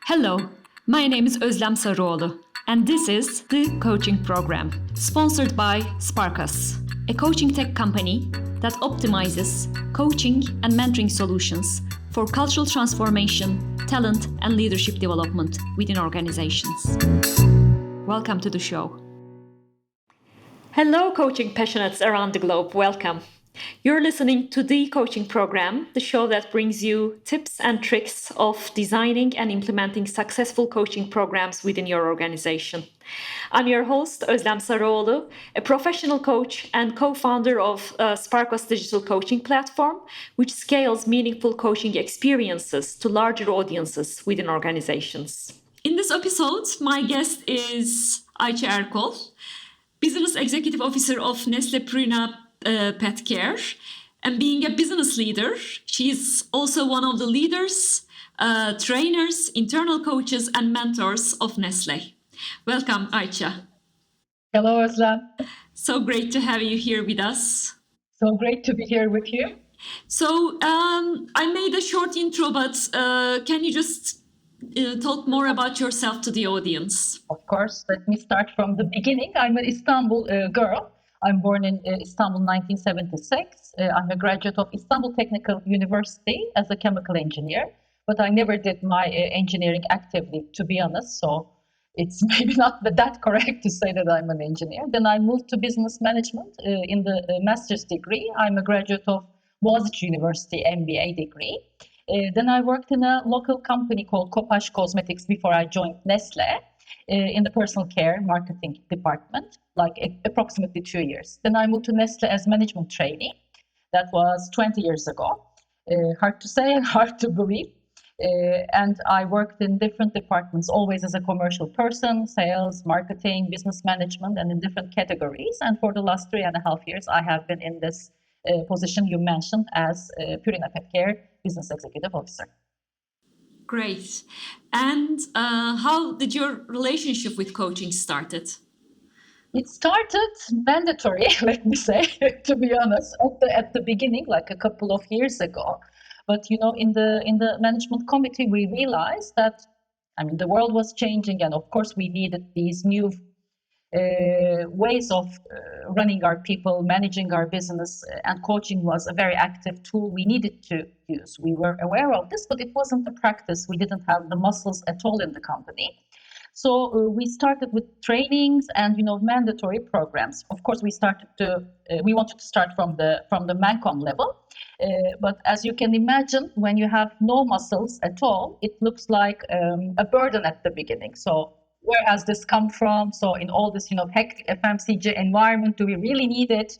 Hello, my name is Ozlem Sarioglu, and this is the coaching program sponsored by Sparkus, a coaching tech company that optimizes coaching and mentoring solutions for cultural transformation, talent, and leadership development within organizations. Welcome to the show. Hello, coaching passionates around the globe. Welcome. You're listening to the coaching program, the show that brings you tips and tricks of designing and implementing successful coaching programs within your organization. I'm your host, Ozlem Sarioglu, a professional coach and co-founder of Sparkus digital coaching platform, which scales meaningful coaching experiences to larger audiences within organizations. In this episode, my guest is Ayça Erkol, Business Executive Officer of Nestle Purina PetCare. And being a business leader, she's also one of the leaders, trainers, internal coaches, and mentors of Nestle. Welcome, Ayça. Hello, Ozlem. So great to have you here with us. So great to be here with you. So I made a short intro, but can you just talk more about yourself to the audience? Of course, let me start from the beginning. I'm an Istanbul girl. I'm born in Istanbul 1976. I'm a graduate of Istanbul Technical University as a chemical engineer, but I never did my engineering actively, to be honest. So it's maybe not that correct to say that I'm an engineer. Then I moved to business management in the master's degree. I'm a graduate of Boğaziçi University MBA degree. Then I worked in a local company called Kopash Cosmetics before I joined Nestle in the personal care marketing department, like approximately 2 years. Then I moved to Nestle as management trainee. That was 20 years ago. Hard to say and hard to believe. And I worked in different departments, always as a commercial person, sales, marketing, business management, and in different categories. And for the last 3.5 years, I have been in this position you mentioned as Purina PetCare Business Executive Officer. Great. And how did your relationship with coaching started? It started mandatory, let me say, to be honest, at the beginning, like a couple of years ago. But in the management committee, we realized that the world was changing, and of course, we needed these new ways of running our people, managing our business, and coaching was a very active tool we needed to use. We were aware of this, but it wasn't a practice. We didn't have the muscles at all in the company. So we started with trainings and mandatory programs. Of course, we wanted to start from the Mancom level, but as you can imagine, when you have no muscles at all, it looks like a burden at the beginning. So where has this come from? So in all this hectic FMCG environment, do we really need it?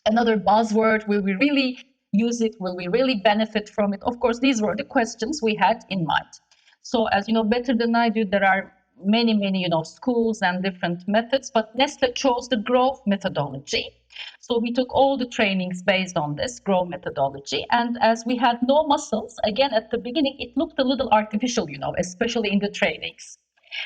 Another buzzword, will we really use it? Will we really benefit from it? Of course, these were the questions we had in mind. So as you know better than I do, there are many schools and different methods, but Nestle chose the growth methodology. So we took all the trainings based on this growth methodology. And as we had no muscles, again, at the beginning, it looked a little artificial, especially in the trainings.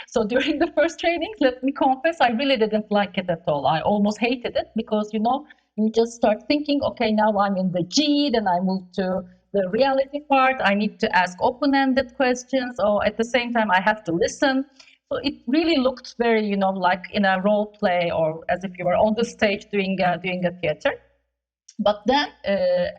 So during the first trainings, let me confess, I really didn't like it at all. I almost hated it because, you just start thinking, okay, now I'm in the G, then I move to the reality part. I need to ask open-ended questions, or at the same time, I have to listen. So it really looked very, like in a role play or as if you were on the stage doing a theater. But then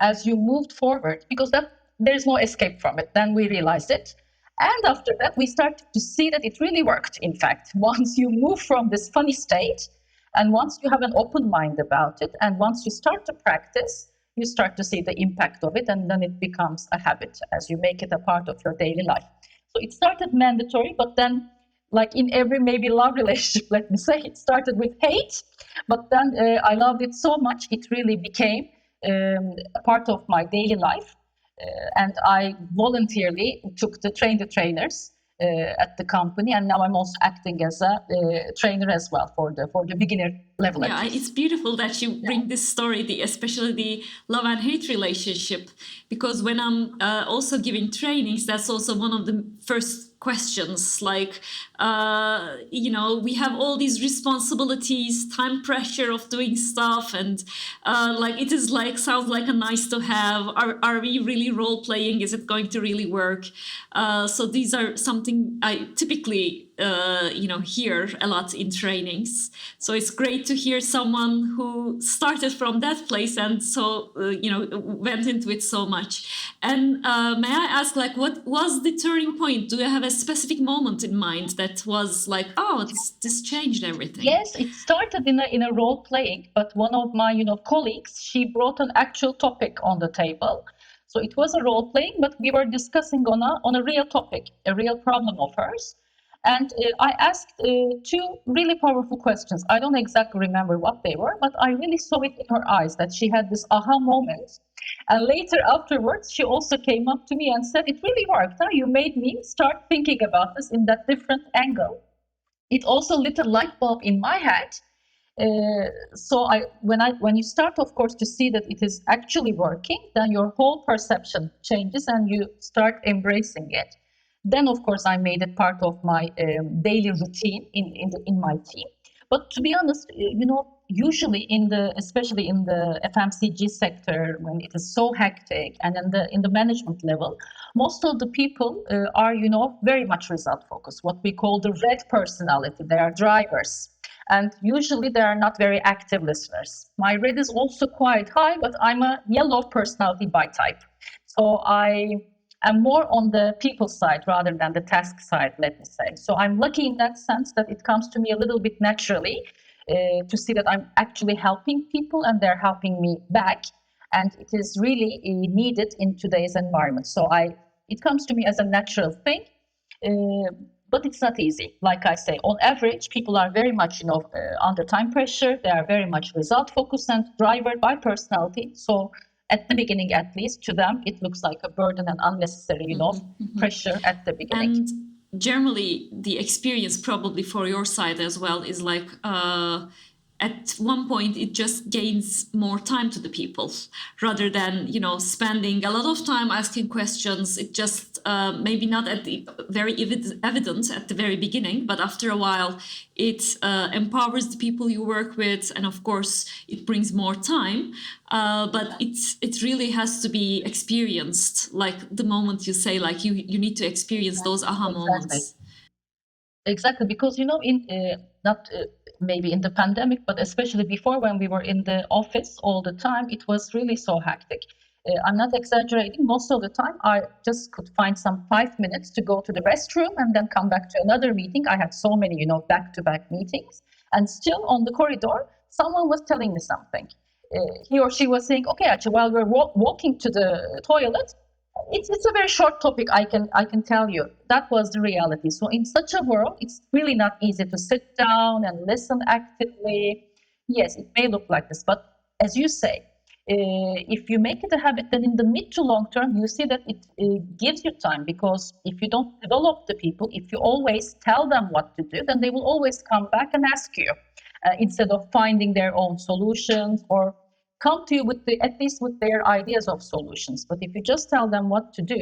as you moved forward, because there's no escape from it, then we realized it. And after that, we started to see that it really worked, in fact. Once you move from this funny state, and once you have an open mind about it, and once you start to practice, you start to see the impact of it, and then it becomes a habit as you make it a part of your daily life. So it started mandatory, but then, like in every maybe love relationship, let me say, it started with hate, but then I loved it so much, it really became a part of my daily life. And I voluntarily took the trainers at the company, and now I'm also acting as a trainer as well for the beginner level at Yeah, least. it's beautiful that you bring this story, especially the love and hate relationship, because when I'm also giving trainings, that's also one of the first questions. Like, we have all these responsibilities, time pressure of doing stuff, and like it is like sounds like a nice to have. Are we really role playing? Is it going to really work? So these are something I typically hear a lot in trainings. So it's great to hear someone who started from that place and so went into it so much. And may I ask, like, what was the turning point? Do you have a specific moment in mind that was like, oh, this changed everything? Yes, it started in a role playing, but one of my colleagues, she brought an actual topic on the table. So it was a role playing, but we were discussing on a real topic, a real problem of hers. And I asked two really powerful questions. I don't exactly remember what they were, but I really saw it in her eyes that she had this aha moment. And later afterwards, she also came up to me and said, "It really worked. Huh? You made me start thinking about this in that different angle." It also lit a light bulb in my head. When you start, of course, to see that it is actually working, then your whole perception changes and you start embracing it. Then, of course, I made it part of my daily routine in my team. But to be honest, usually especially in the FMCG sector, when it is so hectic, and in the management level, most of the people are very much result focused, what we call the red personality. They are drivers, and usually they are not very active listeners. My red is also quite high, but I'm a yellow personality by type, so I am more on the people side rather than the task side, let me say. So I'm lucky in that sense that it comes to me a little bit naturally, to see that I'm actually helping people and they're helping me back, and it is really needed in today's environment. So it comes to me as a natural thing, uh, but it's not easy. Like I say, on average, people are very much under time pressure. They are very much result focused and driven by personality. So at the beginning, at least to them, it looks like a burden and unnecessary pressure at the beginning. And generally, the experience probably for your side as well is like at one point it just gains more time to the people rather than spending a lot of time asking questions. It just maybe not at the very evident at the very beginning, but after a while it empowers the people you work with, and of course it brings more time, but it really has to be experienced, like the moment you say, like you need to experience those aha moments. Exactly, because in not maybe in the pandemic, but especially before, when we were in the office all the time, it was really so hectic. I'm not exaggerating. Most of the time, I just could find some 5 minutes to go to the restroom and then come back to another meeting. I had so many, back-to-back meetings, and still on the corridor, someone was telling me something. He or she was saying, "Okay, actually, while we're walking to the toilet." It's a very short topic. I can tell you that was the reality. So in such a world, it's really not easy to sit down and listen actively. Yes, it may look like this, but as you say, if you make it a habit, then in the mid to long term, you see that it gives you time, because if you don't develop the people, if you always tell them what to do, then they will always come back and ask you, instead of finding their own solutions, or come to you at least with their ideas of solutions. But if you just tell them what to do,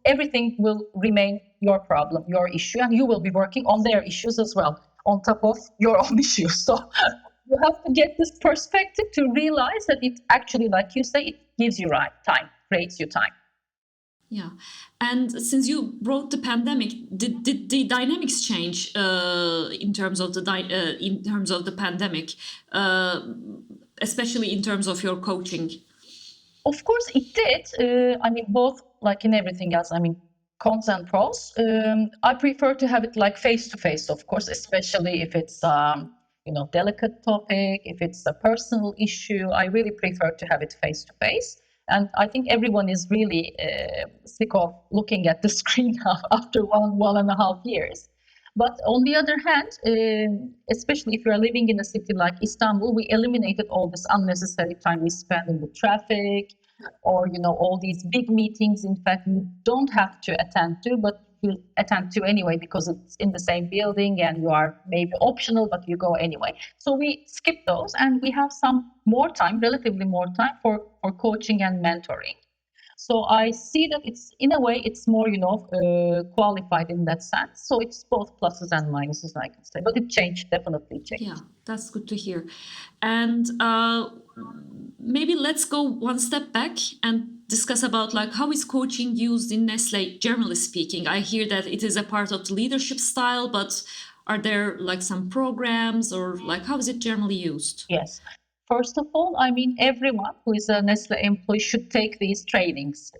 everything will remain your problem, your issue, and you will be working on their issues as well, on top of your own issues. So you have to get this perspective to realize that it actually, like you say, it gives you time, creates you time. Yeah, and since you brought the pandemic, did the dynamics change in terms of the pandemic, especially in terms of your coaching? Of course, it did. I mean, both, like in everything else. I mean, cons and pros. I prefer to have it like face to face, of course, especially if it's delicate topic, if it's a personal issue. I really prefer to have it face to face. And I think everyone is really sick of looking at the screen after 1.5 years. But on the other hand, especially if you are living in a city like Istanbul, we eliminated all this unnecessary time we spend in the traffic, or all these big meetings. In fact, you don't have to attend to, but feel attend to anyway because it's in the same building and you are maybe optional, but you go anyway. So we skip those and we have some more time, relatively more time for coaching and mentoring. So I see that it's in a way it's more qualified in that sense. So it's both pluses and minuses, I can say. But it changed, definitely changed. Yeah, that's good to hear. And maybe let's go one step back and discuss about like how is coaching used in Nestle, generally speaking. I hear that it is a part of the leadership style, but are there like some programs or like how is it generally used? Yes. First of all, I mean, everyone who is a Nestle employee should take these trainings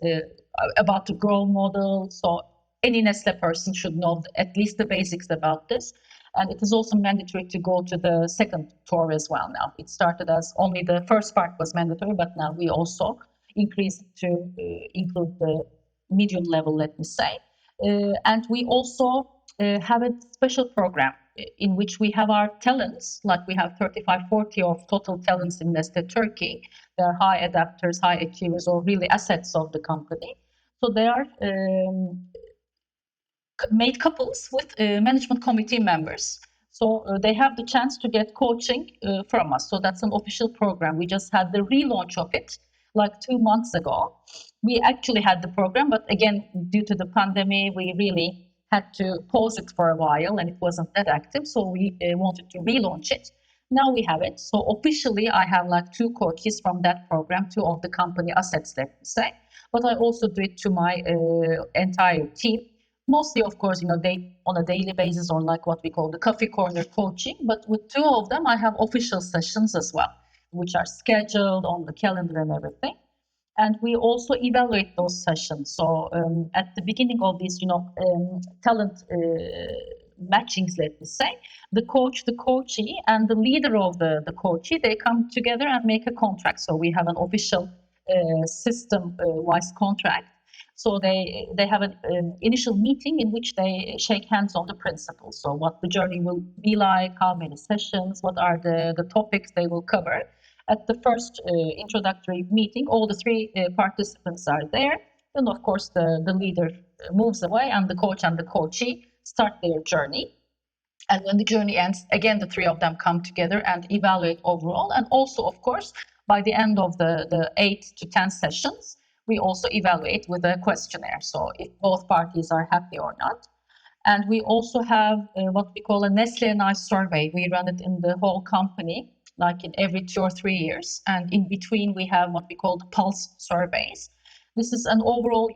about the role model. So any Nestle person should know at least the basics about this. And it is also mandatory to go to the second tour as well now. It started as only the first part was mandatory, but now we also increased it to include the medium level, let me say. And we also have a special program in which we have our talents, like we have 35, 40 of total talents in Nestle Turkey. They're high adapters, high achievers, or really assets of the company. So they are made couples with management committee members. So they have the chance to get coaching from us. So that's an official program. We just had the relaunch of it like 2 months ago. We actually had the program, but again, due to the pandemic, we really had to pause it for a while and it wasn't that active. So we wanted to relaunch it. Now we have it. So officially, I have like 2 coaches from that program, 2 of the company assets, let me say. But I also do it to my entire team. Mostly, of course, they on a daily basis on like what we call the coffee corner coaching. But with 2 of them, I have official sessions as well, which are scheduled on the calendar and everything. And we also evaluate those sessions. So at the beginning of these, talent matchings, let me say, the coach, the coachee, and the leader of the coachee, they come together and make a contract. So we have an official system-wise contract. So they have an initial meeting in which they shake hands on the principles. So what the journey will be like, how many sessions, what are the topics they will cover. At the first introductory meeting, all the 3 participants are there. Then, of course, the leader moves away and the coach and the coachee start their journey. And when the journey ends, again, the 3 of them come together and evaluate overall. And also, of course, by the end of the 8 to 10 sessions, we also evaluate with a questionnaire. So if both parties are happy or not. And we also have what we call a Nestle and I survey. We run it in the whole company, like in every 2 or 3 years. And in between, we have what we call the pulse surveys. This is an overall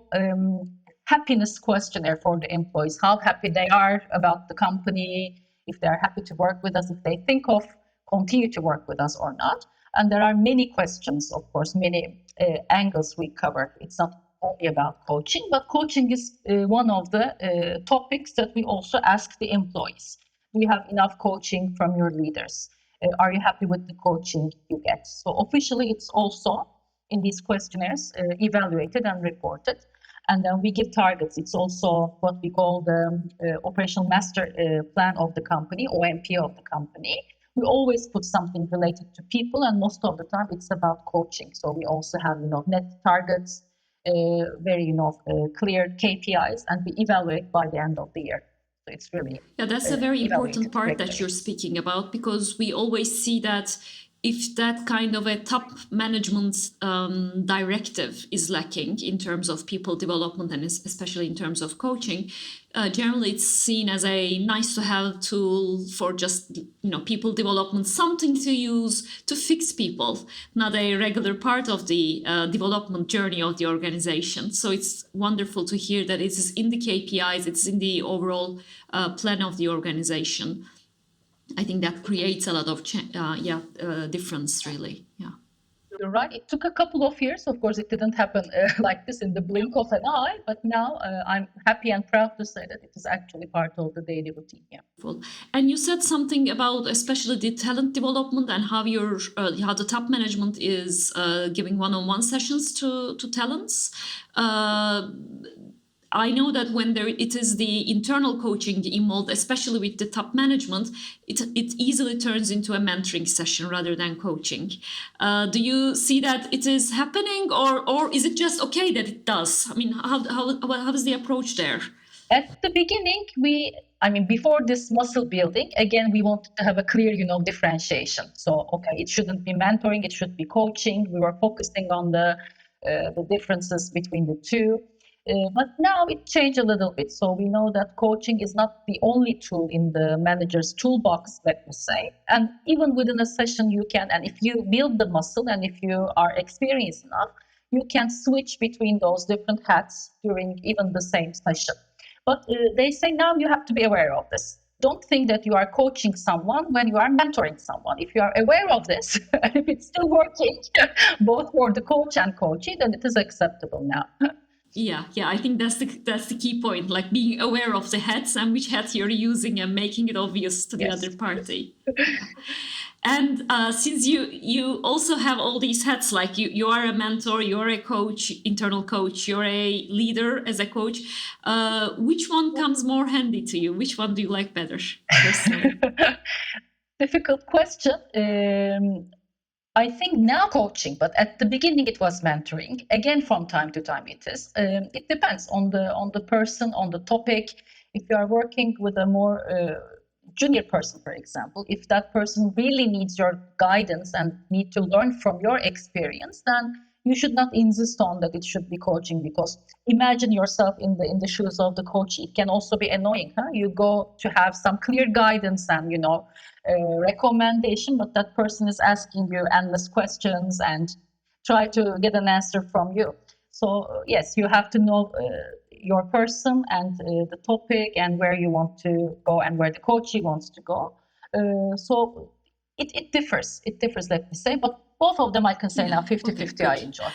happiness questionnaire for the employees, how happy they are about the company, if they're happy to work with us, if they think of continue to work with us or not. And there are many questions, of course, many angles we cover. It's not only about coaching, but coaching is one of the topics that we also ask the employees. Do you have enough coaching from your leaders? Are you happy with the coaching you get? So officially, it's also in these questionnaires evaluated and reported. And then we give targets. It's also what we call the operational master plan of the company, OMP of the company. We always put something related to people, and most of the time it's about coaching. So we also have, net targets, very, clear KPIs, and we evaluate by the end of the year. So it's really that's a very important part regularly. that you're speaking about, because we always see that if that kind of a top management directive is lacking in terms of people development and especially in terms of coaching, generally it's seen as a nice to have tool for just people development, something to use to fix people, not a regular part of the development journey of the organization. So it's wonderful to hear that it is in the KPIs, it's in the overall plan of the organization. I think that creates a lot of difference, really. Yeah. You're right. It took a couple of years. Of course, it didn't happen like this in the blink of an eye. But now I'm happy and proud to say that it is actually part of the daily routine. Yeah. And you said something about especially the talent development and how how the top management is giving one-on-one sessions to talents. I know that when it is the internal coaching involved, especially with the top management, it easily turns into a mentoring session rather than coaching. Do you see that it is happening, or is it just okay that it does? I mean, how is the approach there? At the beginning, before this muscle building, again, we wanted to have a clear, differentiation. So, okay, it shouldn't be mentoring, it should be coaching. We were focusing on the differences between the two. But now it changed a little bit. So we know that coaching is not the only tool in the manager's toolbox, let me say. And even within a session, you can, and if you build the muscle and if you are experienced enough, you can switch between those different hats during even the same session. But they say now you have to be aware of this. Don't think that you are coaching someone when you are mentoring someone. If you are aware of this, and if it's still working, both for the coach and coachee, then it is acceptable now. Yeah, I think that's the key point, like being aware of the hats and which hat you're using and making it obvious to the Yes. other party. Yeah. And since you also have all these hats, like you are a mentor, you're a coach, internal coach, you're a leader as a coach, which one comes more handy to you? Which one do you like better personally? Difficult question. I think now coaching, but at the beginning it was mentoring. Again, from time to time it is. It depends on the person, on the topic. If you are working with a more junior person, for example, if that person really needs your guidance and need to learn from your experience, then you should not insist on that it should be coaching, because imagine yourself in the shoes of the coach. It can also be annoying, huh? You go to have some clear guidance and recommendation, but that person is asking you endless questions and try to get an answer from you. So yes, you have to know your person and the topic and where you want to go and where the coachee wants to go. So it differs. It differs, let me say, but both of them I can say Yeah, now 50 okay, 50 I good. enjoy.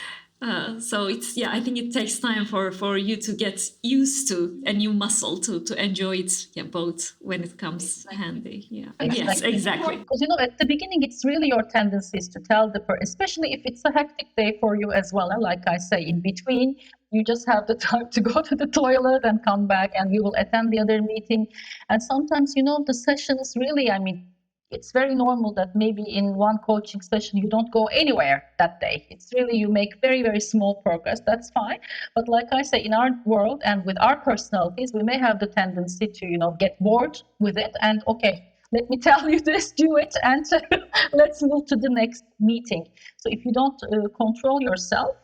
So I think it takes time for you to get used to a new muscle to enjoy it, yeah, both when it comes handy. Yeah. Yes, exactly. Because at the beginning, it's really your tendencies to tell especially if it's a hectic day for you as well. And like I say, in between, you just have the time to go to the toilet and come back, and you will attend the other meeting. And sometimes, the sessions really, it's very normal that maybe in one coaching session you don't go anywhere that day. It's really you make very, very small progress. That's fine. But like I say, in our world and with our personalities, we may have the tendency to, get bored with it. And okay, let me tell you this, do it, and let's move to the next meeting. So if you don't control yourself,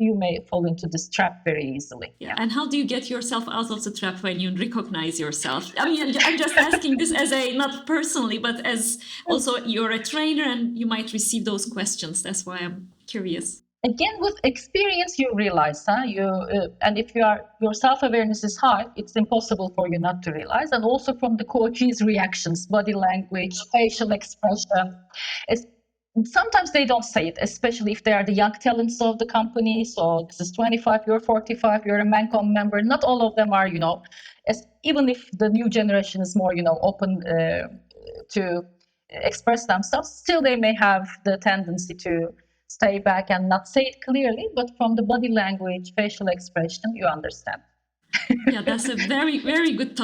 you may fall into this trap very easily. Yeah. And how do you get yourself out of the trap when you recognize yourself? I mean, I'm just asking this as not personally, but as also you're a trainer and you might receive those questions. That's why I'm curious. Again, with experience, you realize, and if your self-awareness is high, it's impossible for you not to realize. And also from the coach's reactions, body language, facial expression. Sometimes they don't say it, especially if they are the young talents of the company. So this is 25, you're 45, you're a Mancom member. Not all of them are, even if the new generation is more, open to express themselves, still they may have the tendency to stay back and not say it clearly, but from the body language, facial expression, you understand. Yeah, that's a very, very good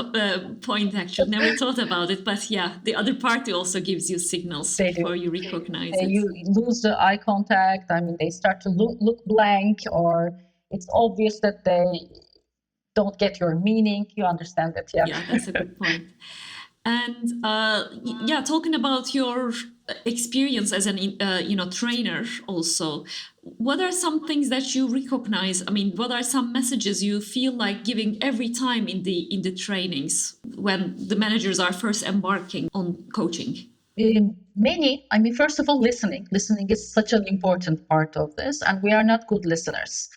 point, actually. Never thought about it. But yeah, the other party also gives you signals before you recognize it. You lose the eye contact. They start to look blank, or it's obvious that they don't get your meaning. You understand that, yeah. Yeah, that's a good point. And talking about your experience as an trainer also, what are some things that you recognize? I mean, what are some messages you feel like giving every time in the trainings when the managers are first embarking on coaching? Many. First of all, listening. Listening is such an important part of this, and we are not good listeners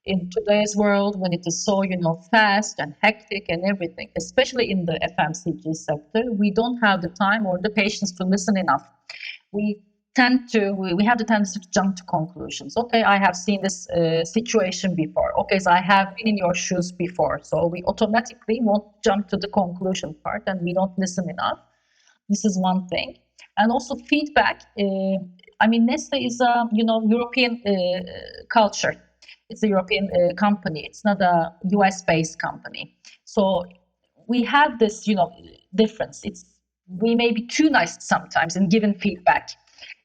in today's world when it is so fast and hectic and everything, especially in the FMCG sector. We don't have the time or the patience to listen enough. We have the tendency to jump to conclusions. Okay, I have seen this situation before. Okay, so I have been in your shoes before. So we automatically won't jump to the conclusion part, and we don't listen enough. This is one thing. And also feedback. Nestle is a European culture. It's a European company. It's not a US based company. So we have this difference. We may be too nice sometimes in giving feedback.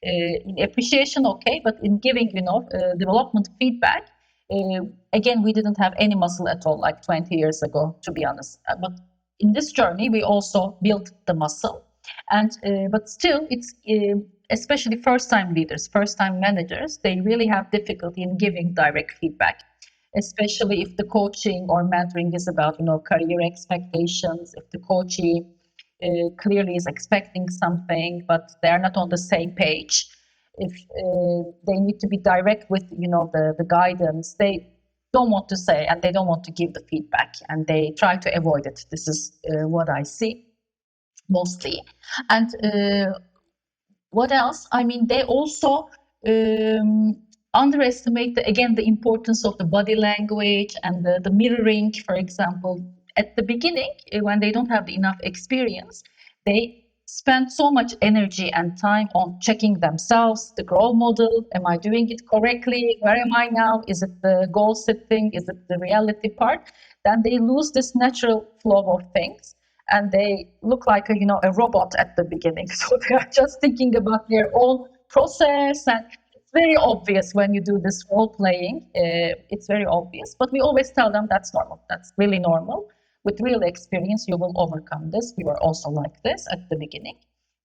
In appreciation, okay, but in giving development feedback, Again, we didn't have any muscle at all like 20 years ago, to be honest. But in this journey, we also built the muscle. And but still, it's especially first-time leaders, first-time managers, they really have difficulty in giving direct feedback, especially if the coaching or mentoring is about career expectations. If the coachee clearly is expecting something, but they are not on the same page. If they need to be direct with the guidance, they don't want to say and they don't want to give the feedback, and they try to avoid it. This is what I see mostly. And what else? I mean, they also underestimate again the importance of the body language and the mirroring. For example, at the beginning, when they don't have enough experience, they spend so much energy and time on checking themselves, the role model. Am I doing it correctly? Where am I now? Is it the goal setting? Is it the reality part? Then they lose this natural flow of things, and they look like a robot at the beginning. So they are just thinking about their own process, and it's very obvious when you do this role playing. It's very obvious, but we always tell them that's normal. That's really normal. With real experience, you will overcome this. You are also like this at the beginning.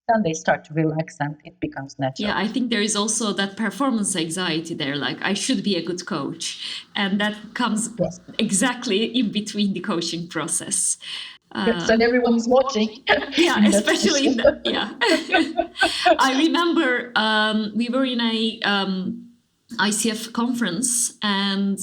Then they start to relax and it becomes natural. Yeah, I think there is also that performance anxiety there, like I should be a good coach. And that comes exactly in between the coaching process. Yes, and everyone is watching. Yeah, especially in the, yeah. I remember we were in a ICF conference, and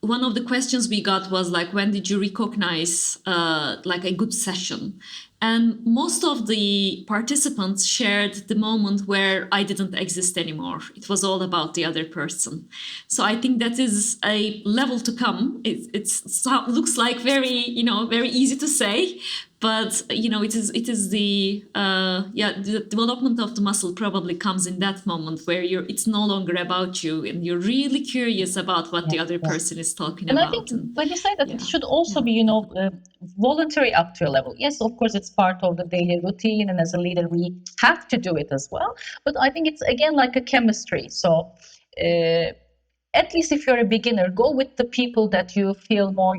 one of the questions we got was like, when did you recognize like a good session? And most of the participants shared the moment where I didn't exist anymore. It was all about the other person. So I think that is a level to come. It looks like very easy to say, but it is the the development of the muscle probably comes in that moment where it's no longer about you and you're really curious about what the other person is talking and about. I think when you say that, it should also be voluntary up to a level. Yes, of course, it's part of the daily routine, and as a leader, we have to do it as well. But I think it's again like a chemistry. So at least if you're a beginner, go with the people that you feel more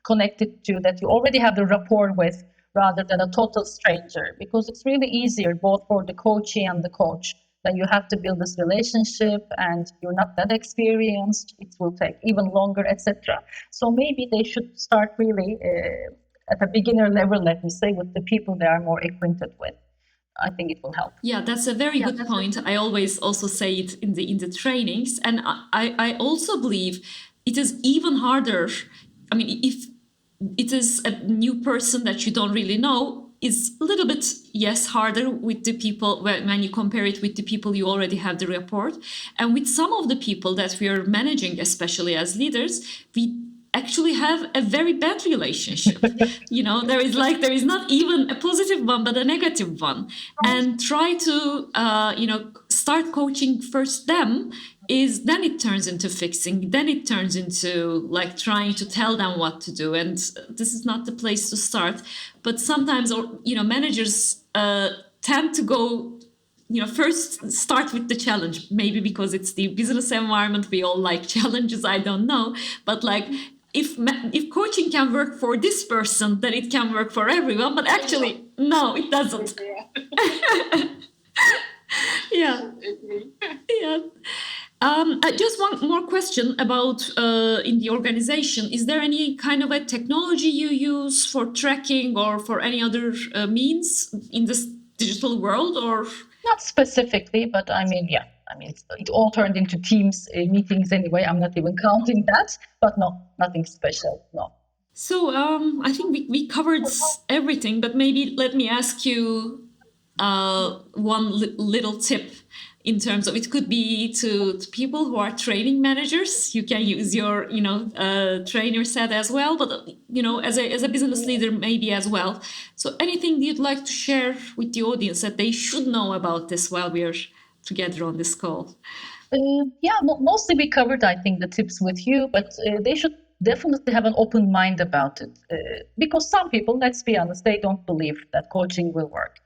connected to, that you already have the rapport with, rather than a total stranger, because it's really easier both for the coachee and the coach. Then you have to build this relationship, and you're not that experienced. It will take even longer, etc. So maybe they should start really at a beginner level, let me say, with the people they are more acquainted with. I think it will help. Yeah, that's a very good point. I always also say it in the trainings, and I also believe it is even harder. I mean, if it is a new person that you don't really know, it's a little bit, yes, harder with the people when you compare it with the people you already have the rapport. And with some of the people that we are managing, especially as leaders, we actually have a very bad relationship. There is not even a positive one, but a negative one. And try to, start coaching first them, then it turns into fixing, then it turns into like trying to tell them what to do, and this is not the place to start. But sometimes managers tend to go first start with the challenge, maybe because it's the business environment, we all like challenges, I don't know, but like if coaching can work for this person, then it can work for everyone, but actually no, it doesn't. Yeah. Just one more question about in the organization. Is there any kind of a technology you use for tracking or for any other means in this digital world, or? Not specifically, but I mean, it all turned into Teams meetings anyway. I'm not even counting that, but no, nothing special, no. So I think we covered everything, but maybe let me ask you one little tip. In terms of, it could be to people who are training managers. You can use your trainer set as well, but as a business leader maybe as well. So anything you'd like to share with the audience that they should know about this while we're together on this call? Mostly we covered, I think, the tips with you, but they should definitely have an open mind about it, because some people, let's be honest, they don't believe that coaching will work.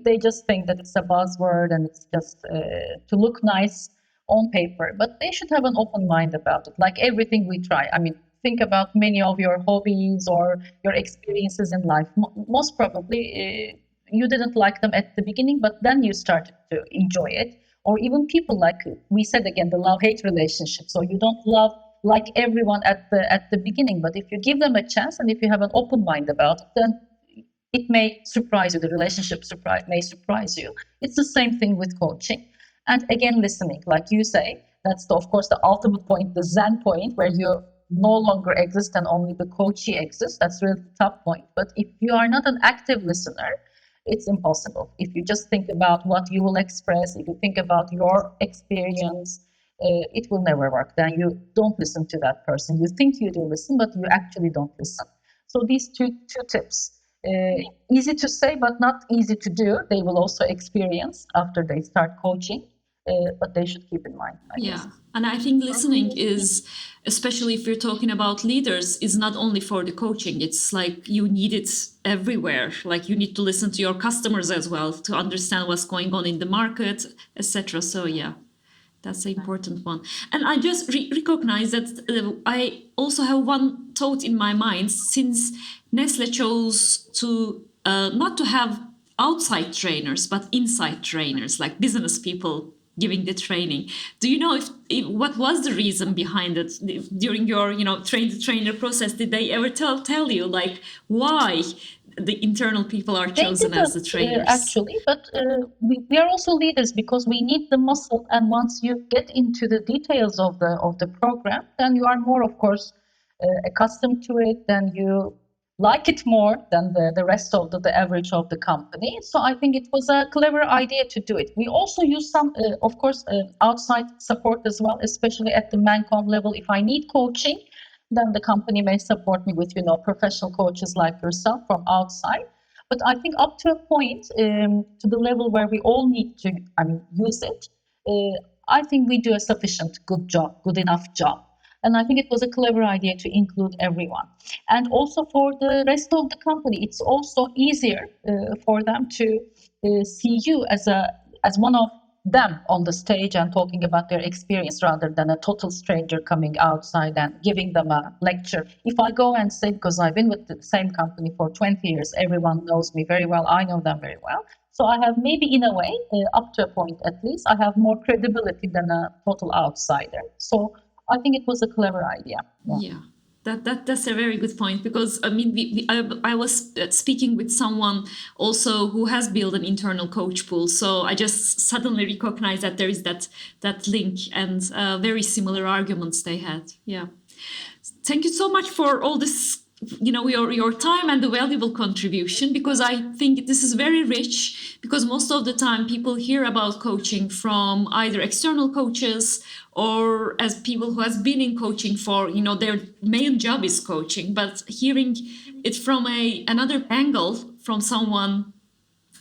They just think that it's a buzzword and it's just to look nice on paper, but they should have an open mind about it. Like everything we try. I mean, think about many of your hobbies or your experiences in life. Most probably, you didn't like them at the beginning, but then you started to enjoy it. Or even people, like we said again, the love-hate relationship. So you don't love like everyone at the beginning, but if you give them a chance and if you have an open mind about it, then it may surprise you. The relationship may surprise you. It's the same thing with coaching. And again, listening, like you say, that's of course the ultimate point, the Zen point, where you no longer exist and only the coachee exists. That's really the top point. But if you are not an active listener, it's impossible. If you just think about what you will express, if you think about your experience, it will never work. Then you don't listen to that person. You think you do listen, but you actually don't listen. So these two tips, easy to say, but not easy to do. They will also experience after they start coaching, but they should keep in mind, I guess. And I think listening is, especially if you're talking about leaders, is not only for the coaching. It's like you need it everywhere. Like you need to listen to your customers as well to understand what's going on in the market, etc. So yeah, that's an important one. And I just recognize that I also have one thought in my mind. Since Nestle chose to not to have outside trainers, but inside trainers, like business people giving the training. Do you know if what was the reason behind it during your train the trainer process? Did they ever tell you like why the internal people are chosen as the trainers? Actually, but we are also leaders because we need the muscle. And once you get into the details of the program, then you are more, of course, accustomed to it. Then you like it more than the rest of the average of the company. So I think it was a clever idea to do it. We also use some, of course, outside support as well, especially at the Mancom level. If I need coaching, then the company may support me with, professional coaches like yourself from outside. But I think up to a point, to the level where we all need to, use it, I think we do a sufficient good enough job. And I think it was a clever idea to include everyone. And also for the rest of the company, it's also easier for them to see you as one of them on the stage and talking about their experience rather than a total stranger coming outside and giving them a lecture. If I go and say, because I've been with the same company for 20 years, everyone knows me very well, I know them very well. So I have maybe in a way, up to a point at least, I have more credibility than a total outsider. So I think it was a clever idea. Yeah. That's a very good point, because I was speaking with someone also who has built an internal coach pool, so I just suddenly recognized that there is that link and very similar arguments they had. Yeah, thank you so much for all this, your time and the valuable contribution, because I think this is very rich, because most of the time people hear about coaching from either external coaches or as people who has been in coaching for, their main job is coaching, but hearing it from another angle from someone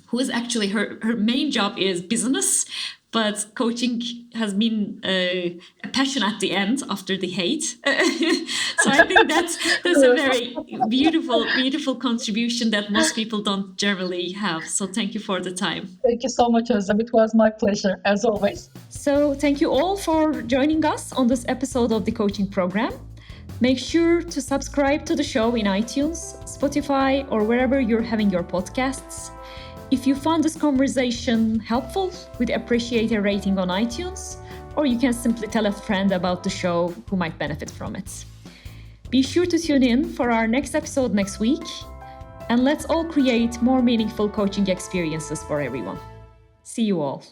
who is actually her main job is business, but coaching has been a passion at the end after the hate. So I think that's a very beautiful contribution that most people don't generally have. So thank you for the time. Thank you so much, Ozlem. It was my pleasure, as always. So thank you all for joining us on this episode of the coaching program. Make sure to subscribe to the show in iTunes, Spotify, or wherever you're having your podcasts. If you found this conversation helpful, we'd appreciate a rating on iTunes, or you can simply tell a friend about the show who might benefit from it. Be sure to tune in for our next episode next week, and let's all create more meaningful coaching experiences for everyone. See you all.